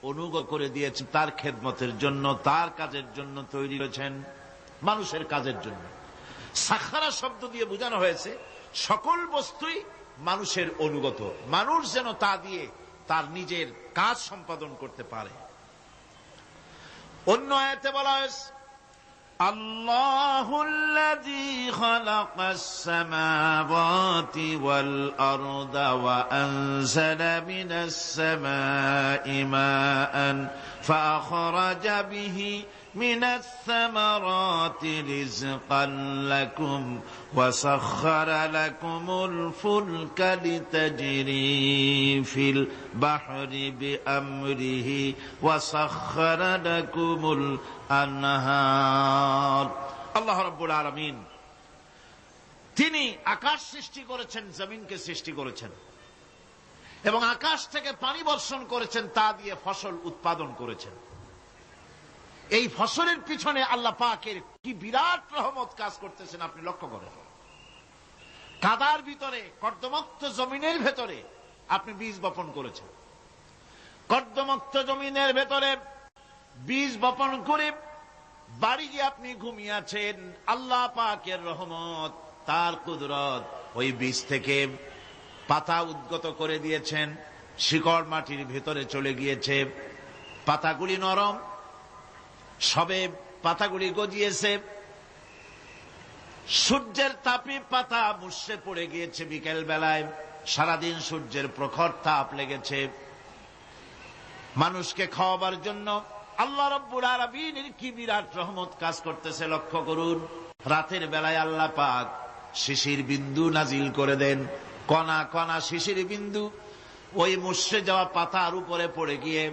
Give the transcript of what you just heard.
অনুগত করে দিয়েছেন, তার খেদমতের জন্য, তার কাজের জন্য তৈরি করেছেন, মানুষের কাজের জন্য। সাখারা শব্দ দিয়ে বোঝানো হয়েছে সকল বস্তুই মানুষের অনুগত, মানুষ যেন তা দিয়ে তার নিজের কাজ সম্পাদন করতে পারে। অন্য আয়াতে বলা হয়েছে আল্লাহুল্লাযী খালাকাস সামাওয়াতি ওয়াল আরদা ওয়া আনজালা মিনাস সামাই মাআন ফাআখরাজা বিহি মিনাস সামারাতি রিজকান লাকুম ওয়া সাখখারা লাকুমুল ফুলকা লিতাজরি ফিল বাহরি বিআমরিহি ওয়া সাখখারা লাকুমুল আনহার। আল্লাহ রাব্বুল আলামিন তিনি আকাশ সৃষ্টি করেছেন, জমিনকে সৃষ্টি করেছেন এবং আকাশ থেকে পানি বর্ষণ করেছেন, তা দিয়ে ফসল উৎপাদন করেছেন। এই ফসলের পিছনে আল্লাহ পাকের কি বিরাট রহমত কাজ করতেছেন আপনি লক্ষ্য করেন। কাদার ভিতরে, কর্দমাক্ত জমিনের ভেতরে আপনি বীজ বপন করেছেন, কর্দমাক্ত জমিনের ভেতরে বীজ বপন করে বাড়ি গিয়ে আপনি ঘুমিয়ে আছেন। আল্লাহ পাকের রহমত, তার কুদরত, ওই বীজ থেকে পাতা উদ্গত করে দিয়েছেন, শিকড় মাটির ভেতরে চলে গিয়েছে, পাতাগুলি নরম, সবে পাতাগুলি গজিয়েছে, সূর্যের তাপে পাতা মুষড়ে পড়ে গিয়েছে বিকেল বেলায়, সারাদিন সূর্যের প্রখর তাপ লেগেছে। মানুষকে খাওয়াবার জন্য আল্লাহ রাব্বুল আলামিনের কি বিরাট রহমত কাজ করতেছে লক্ষ্য করুন। রাতের বেলায় আল্লাহ পাক শিশির বিন্দু নাজিল করে দেন, কণা কণা শিশির বিন্দু ওই মুষড়ে যাওয়া পাতার উপরে পড়ে গিয়ে